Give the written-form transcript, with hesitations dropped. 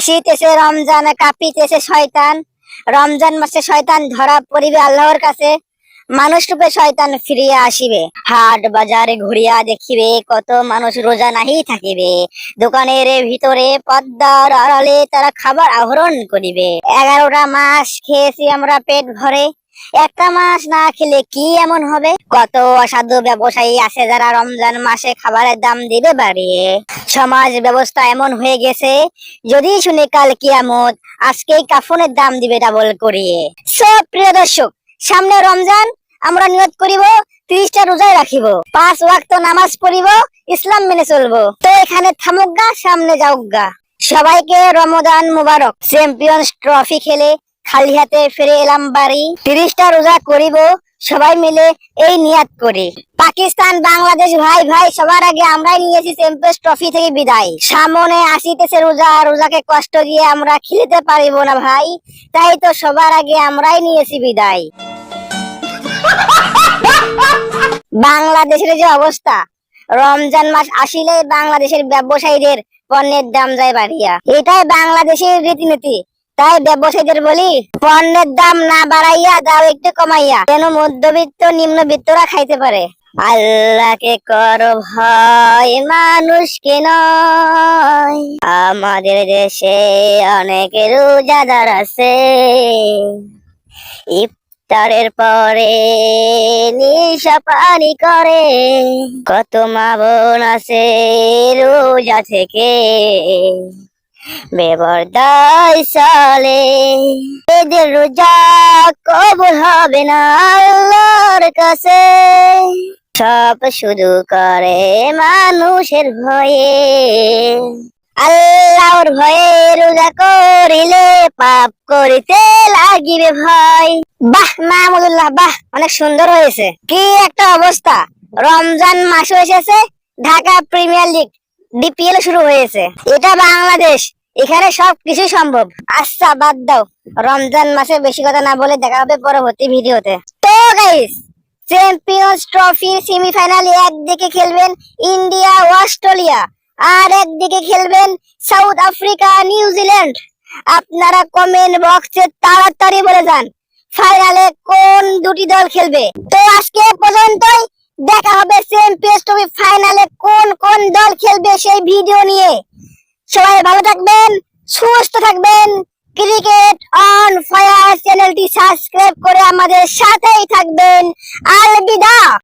আসিতেছে রমজান, কাঁপিতেছে শয়তান। রমজান মাসে শয়তান ধরা পড়িবে আল্লাহর কাছে। মানুষ রূপে শয়তান ফিরিয়া আসিবে। হাট বাজারে ঘুরিয়া দেখিবে, কত মানুষ রোজা নাহি থাকিবে। দোকানের ভিতরে পর্দার আড়ালে তারা খাবার আহরণ করিবে। 11টা মাস খেয়েছি আমরা পেট ভরে, একটা মাস না খেলে কি এমন হবে? কত অসাধু ব্যবসায়ী আছে যারা রমজান মাসে খাবারের দাম দিবে বাড়িয়ে। সমাজ ব্যবস্থা এমন হয়ে গেছে, যদি শুনে কাল কিয়ামত, আজকেই কাফনের দাম দিবে ডাবল করিয়ে। সব প্রিয় দর্শক, সামনে রমজান, আমরা নিয়ত করিব 30টা রোজায় রাখিব, 5 ওয়াক্ত নামাজ পড়িব, ইসলাম মেনে চলবো। তো এখানে থামুকগা, সামনে যাউগা। সবাইকে রমজান মুবারক। চ্যাম্পিয়ন্স ট্রফি খেলে খালি হাতে ফিরে এলাম বাড়ি। 30টা রোজা করিব, সবাই মিলে এই নিয়াত করি। পাকিস্তান বাংলাদেশ ভাই ভাই, সবার আগে আমরাই নিয়েছি চ্যাম্পিয়ন্স ট্রফি থেকে বিদায়। সামনে আসিতেছে রোজা, রোজাকে কষ্ট দিয়ে আমরা খেলতে পারিব না ভাই, তাই তো সবার আগে আমরাই নিয়েছি বিদায়। বাংলাদেশের যে অবস্থা, রমজান মাস আসিলে বাংলাদেশের ব্যবসায়ীদের পণ্যের দাম যায় বাড়িয়া। এটাই বাংলাদেশের রীতিনীতি। তাই ব্যবসায়ীদের বলি, পণ্যের দাম না বাড়াইয়া দাও একটু কমাইয়া, যেন মধ্যবিত্ত নিম্নবিত্তরা খাইতে পারে। আল্লাহকে করো ভয়, মানুষকে নয়। আমাদের দেশে অনেক রোজাদার আছে, ইফতারের পরে নিশা পানি করে। কত মা বোন আছে রোজা থেকে বেপরদায় চলে। এদের রোজা কবুল হবে না আল্লাহর কাছে। সব শুধু করে মানুষের ভয়ে, আল্লাহর ভয়ে রোজা করিলে পাপ করিতে লাগিবে ভয়। বাহ মাহমুদুল্লাহ, বাহ, অনেক সুন্দর হয়েছে। কি একটা অবস্থা! রমজান মাস এসেছে, ঢাকা প্রিমিয়ার লিগ ডিপিএল শুরু হয়েছে। এটা বাংলাদেশ, এখানে সবকিছু সম্ভব। আচ্ছা বাদ দাও, রমজান মাসে বেশি কথা না বলে দেখা হবে পরবর্তী ভিডিওতে। তো গাইস, চ্যাম্পিয়ন্স ট্রফির সেমিফাইনালে একদিকে খেলবেন ইন্ডিয়া ও অস্ট্রেলিয়া, আর একদিকে খেলবেন সাউথ আফ্রিকা নিউজিল্যান্ড। আপনারা কমেন্ট বক্সে তাড়াতাড়ি বলে যান ফাইনালে কোন দুটি দল খেলবে। তো আজকে পর্যন্তই, দেখা হবে চ্যাম্পিয়ন্স ট্রফি ফাইনালে কোন কোন দল খেলবে সেই ভিডিও নিয়ে। সবাই ভালো থাকবেন, সুস্থ থাকবেন। ক্রিকেট অন ফায়ার চ্যানেলটি সাবস্ক্রাইব করে আমাদের সাথেই থাকবেন। আলবিদা।